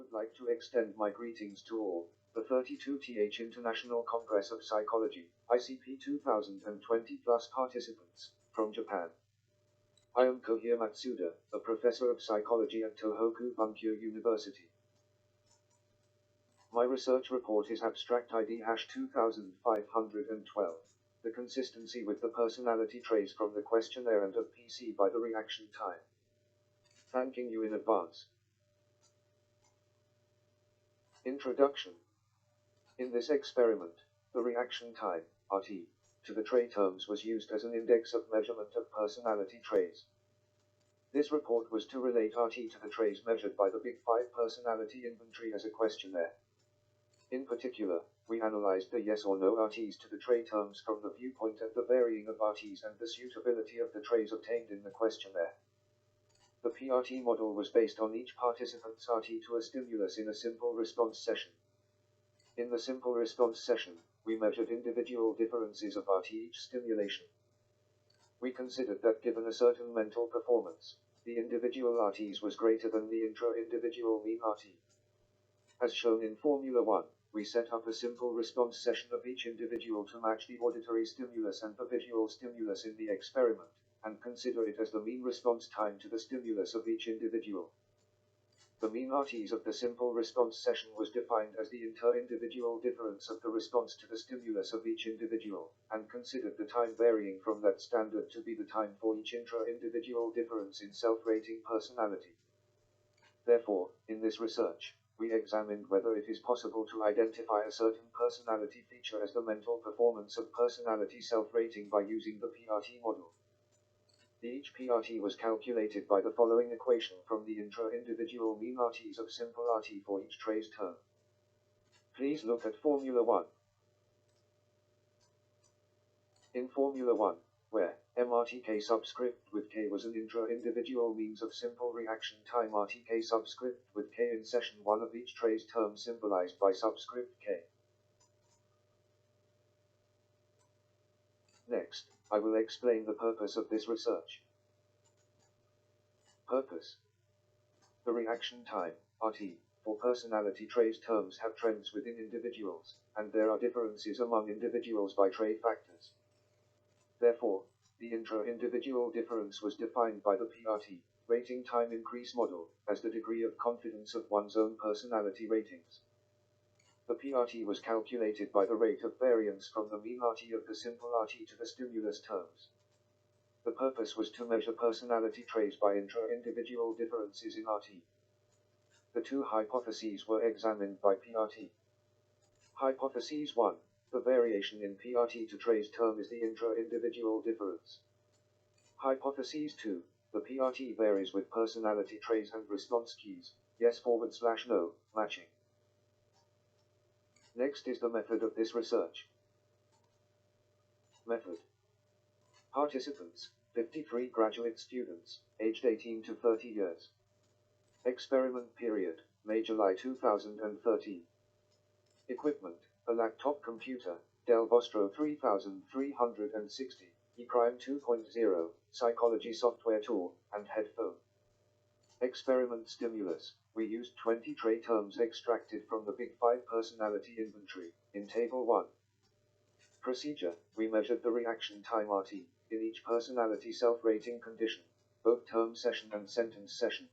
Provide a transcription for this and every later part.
would like to extend my greetings to all, the 32th International Congress of Psychology, ICP2020 plus participants, from Japan. I am Kohir Matsuda, a professor of psychology at Tohoku Bunkyo University. My research report is abstract ID #2512. The consistency with the personality traits from the questionnaire and of PC by the reaction time. Thanking you in advance. Introduction. In this experiment, the reaction time, RT, to the trait terms was used as an index of measurement of personality traits. This report was to relate RT to the traits measured by the Big Five personality inventory as a questionnaire. In particular, we analyzed the yes or no RTs to the trait terms from the viewpoint of the varying of RTs and the suitability of the traits obtained in the questionnaire. The PRT model was based on each participant's RT to a stimulus in a simple response session. In the simple response session, we measured individual differences of RT each stimulation. We considered that given a certain mental performance, the individual RTs was greater than the intra-individual mean RT. As shown in Formula 1, we set up a simple response session of each individual to match the auditory stimulus and the visual stimulus in the experiment, and consider it as the mean response time to the stimulus of each individual. The mean RTs of the simple response session was defined as the inter-individual difference of the response to the stimulus of each individual, and considered the time varying from that standard to be the time for each intra-individual difference in self-rating personality. Therefore, in this research, we examined whether it is possible to identify a certain personality feature as the mental performance of personality self-rating by using the PRT model. Each PRT was calculated by the following equation from the intra-individual mean RTs of simple RT for each trace term. Please look at Formula 1. In Formula 1, where MRTK subscript with K was an intra-individual means of simple reaction time, RTK subscript with K in session 1 of each trace term symbolized by subscript K. Next, I will explain the purpose of this research. Purpose. The reaction time, RT, for personality trace terms have trends within individuals, and there are differences among individuals by trait factors. Therefore, the intra-individual difference was defined by the PRT, rating time increase model, as the degree of confidence of one's own personality ratings. The PRT was calculated by the rate of variance from the mean RT of the simple RT to the stimulus terms. The purpose was to measure personality traits by intra-individual differences in RT. The two hypotheses were examined by PRT. Hypothesis 1. The variation in PRT to trace term is the intra-individual difference. Hypothesis 2. The PRT varies with personality traits and response keys, yes/no, matching. Next is the method of this research. Method. Participants, 53 graduate students, aged 18 to 30 years. Experiment period, May-July 2013. Equipment, a laptop computer, Dell Vostro 3360, eCrime 2.0, psychology software tool, and headphone. Experiment stimulus. We used 20 trait terms extracted from the Big Five personality inventory, in Table 1. Procedure. We measured the reaction time RT, in each personality self-rating condition, both term session and sentence session.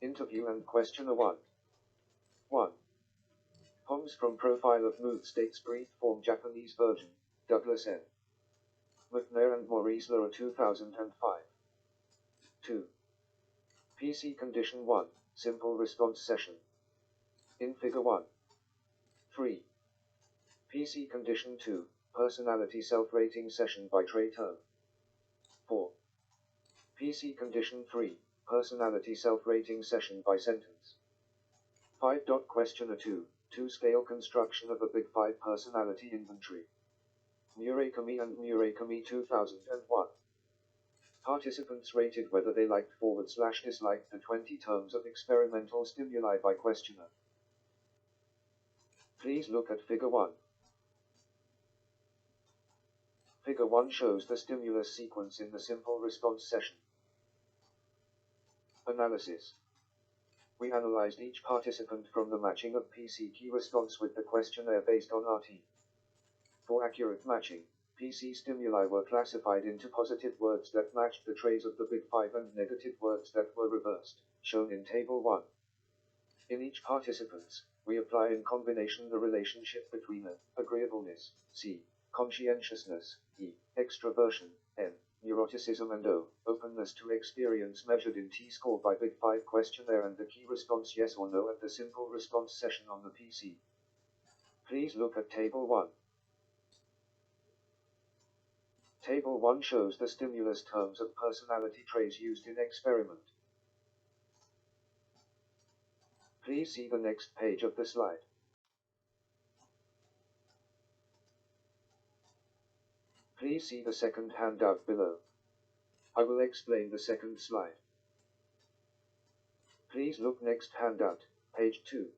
Interview and questionnaire 1. 1. Poems from Profile of Mood States Brief Form Japanese version, Douglas N. McNair and Maurice Lura 2005. 2. PC Condition 1, Simple Response Session. In Figure 1. 3. PC Condition 2, Personality Self-Rating Session by trait term. 4. PC Condition 3, Personality Self-Rating Session by sentence. 5. Questionnaire 2, Two-Scale Construction of a Big Five Personality Inventory. Murakami and Murakami 2001. Participants rated whether they liked/disliked the 20 terms of experimental stimuli by questionnaire. Please look at Figure 1. Figure 1 shows the stimulus sequence in the simple response session. Analysis. We analyzed each participant from the matching of PC key response with the questionnaire based on RT. For accurate matching, PC stimuli were classified into positive words that matched the trays of the Big Five and negative words that were reversed, shown in Table 1. In each participants, we apply in combination the relationship between agreeableness, C, conscientiousness, E, extraversion, N, neuroticism and O, openness to experience measured in T-score by Big Five questionnaire and the key response yes or no at the simple response session on the PC. Please look at Table 1. Table 1 shows the stimulus terms of personality traits used in experiment. Please see the next page of the slide. Please see the second handout below. I will explain the second slide. Please look next handout, page 2.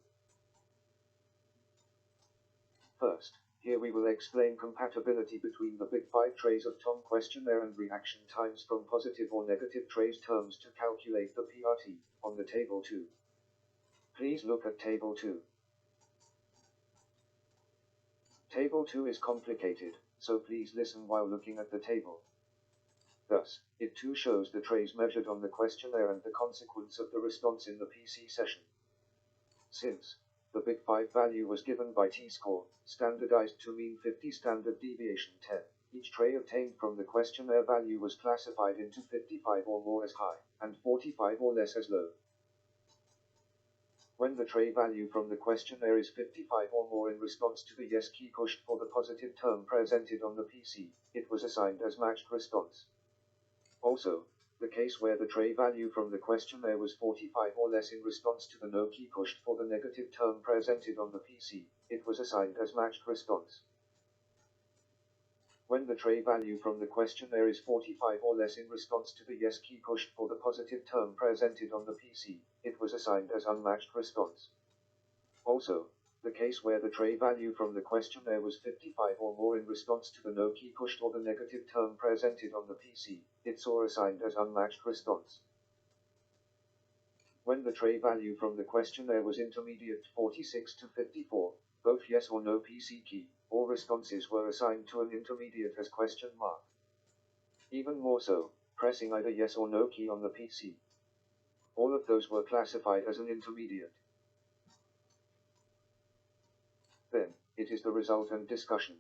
First, here we will explain compatibility between the Big Five trays of Tom questionnaire and reaction times from positive or negative trays terms to calculate the PRT, on the Table 2. Please look at Table 2. Table 2 is complicated, so please listen while looking at the table. Thus, it too shows the trays measured on the questionnaire and the consequence of the response in the PC session. Since the Big Five value was given by T-score, standardized to mean 50 standard deviation 10, each tray obtained from the questionnaire value was classified into 55 or more as high, and 45 or less as low. When the tray value from the questionnaire is 55 or more in response to the yes key pushed for the positive term presented on the PC, it was assigned as matched response. Also, the case where the tray value from the questionnaire was 45 or less in response to the no key pushed for the negative term presented on the PC, it was assigned as matched response. When the tray value from the questionnaire is 45 or less in response to the yes key pushed for the positive term presented on the PC, it was assigned as unmatched response. Also, the case where the tray value from the questionnaire was 55 or more in response to the no key pushed or the negative term presented on the PC, it saw assigned as unmatched response. When the tray value from the questionnaire was intermediate 46 to 54, both yes or no PC key, all responses were assigned to an intermediate as question mark. Even more so, pressing either yes or no key on the PC. All of those were classified as an intermediate. Then, it is the result and discussion.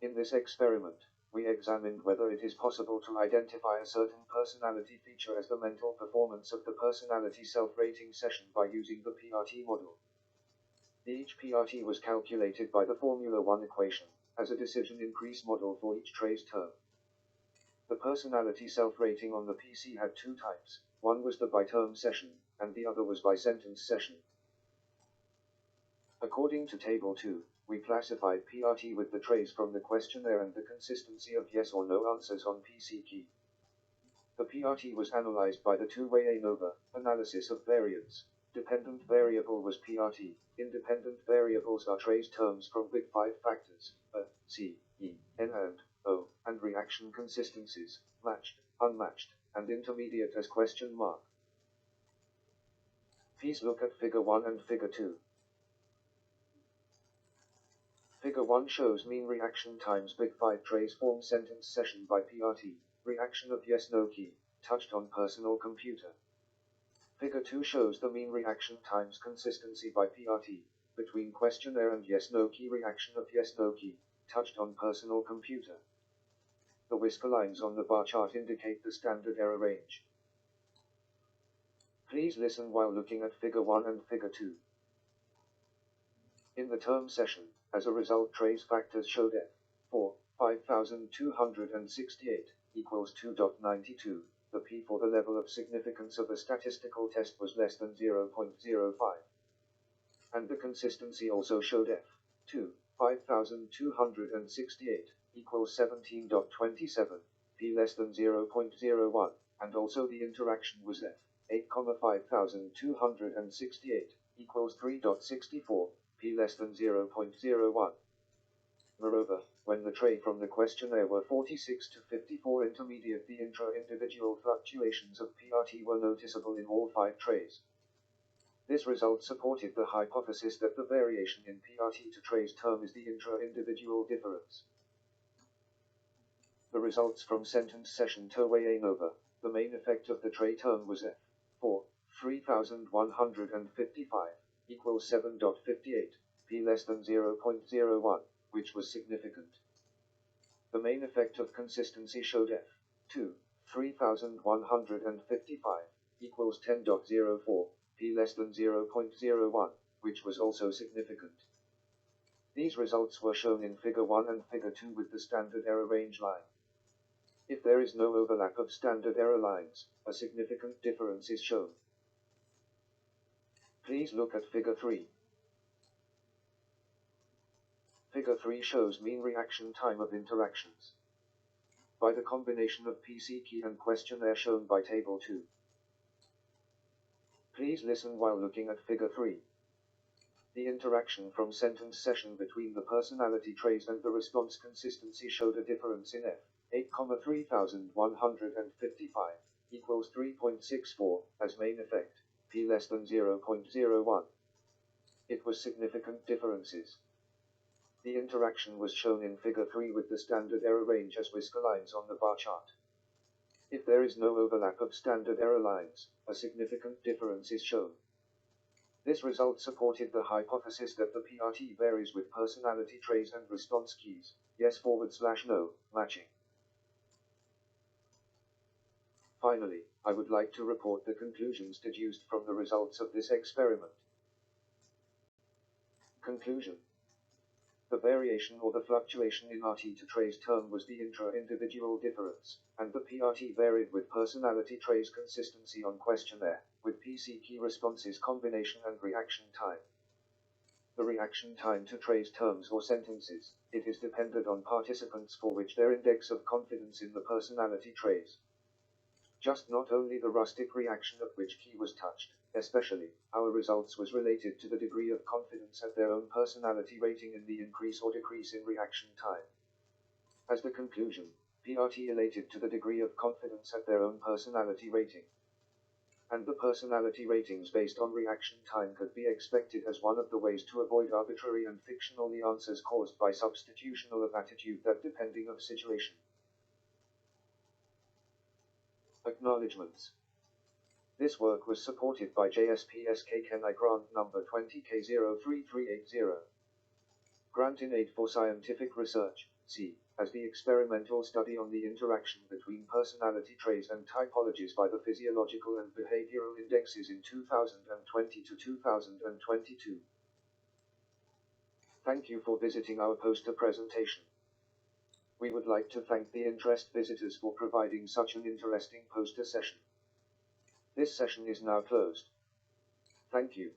In this experiment, we examined whether it is possible to identify a certain personality feature as the mental performance of the personality self-rating session by using the PRT model. Each PRT was calculated by the Formula 1 equation, as a decision increase model for each trace term. The personality self-rating on the PC had two types, one was the by-term session, and the other was by-sentence session. According to Table 2, we classified PRT with the trace from the questionnaire and the consistency of yes or no answers on PC key. The PRT was analyzed by the two-way ANOVA, analysis of variance. Dependent variable was PRT, independent variables are trace terms from Big Five factors, A, C, E, N and O, and reaction consistencies, matched, unmatched, and intermediate as question mark. Please look at Figure 1 and Figure 2. Figure 1 shows mean reaction times Big Five trace form sentence session by PRT, reaction of yes-no key, touched on personal computer. Figure 2 shows the mean reaction times consistency by PRT, between questionnaire and yes-no key reaction of yes-no key, touched on personal computer. The whisker lines on the bar chart indicate the standard error range. Please listen while looking at Figure 1 and Figure 2. In the term session, as a result trace factors showed F, 4, 5268, equals 2.92, the P for the level of significance of a statistical test was less than 0.05. And the consistency also showed F, 2, 5268, equals 17.27, P less than 0.01, and also the interaction was F, 8, 5268, equals 3.64, P less than 0.01. Moreover, when the trait from the questionnaire were 46 to 54 intermediate, the intra-individual fluctuations of PRT were noticeable in all 5 traits. This result supported the hypothesis that the variation in PRT to trace term is the intra-individual difference. The results from sentence session 2 were ANOVA. The main effect of the trait term was F. 4, 3155, equals 7.58, p less than 0.01, which was significant. The main effect of consistency showed F. 2, 3155, equals 10.04, p less than 0.01, which was also significant. These results were shown in Figure 1 and Figure 2 with the standard error range line. If there is no overlap of standard error lines, a significant difference is shown. Please look at Figure 3. Figure 3 shows mean reaction time of interactions by the combination of PC key and questionnaire shown by Table 2. Please listen while looking at Figure 3. The interaction from sentence session between the personality traits and the response consistency showed a difference in F. 8,3155 equals 3.64 as main effect, p less than 0.01. It was significant differences. The interaction was shown in Figure 3 with the standard error range as whisker lines on the bar chart. If there is no overlap of standard error lines, a significant difference is shown. This result supported the hypothesis that the PRT varies with personality traits and response keys, yes/no, matching. Finally, I would like to report the conclusions deduced from the results of this experiment. Conclusion. The variation or the fluctuation in RT to trace term was the intra-individual difference, and the PRT varied with personality trace consistency on questionnaire, with PC key responses combination and reaction time. The reaction time to trace terms or sentences, it is dependent on participants for which their index of confidence in the personality trace. Just not only the rustic reaction of which key was touched, especially, our results was related to the degree of confidence at their own personality rating in the increase or decrease in reaction time. As the conclusion, PRT related to the degree of confidence at their own personality rating. And the personality ratings based on reaction time could be expected as one of the ways to avoid arbitrary and fictional nuances caused by substitutional of attitude that depending of situation. Acknowledgements. This work was supported by JSPSK Kenai Grant number 20K03380. Grant in Aid for Scientific Research, C, as the experimental study on the interaction between personality traits and typologies by the physiological and behavioral indexes in 2020 to 2022. Thank you for visiting our poster presentation. We would like to thank the interest visitors for providing such an interesting poster session. This session is now closed. Thank you.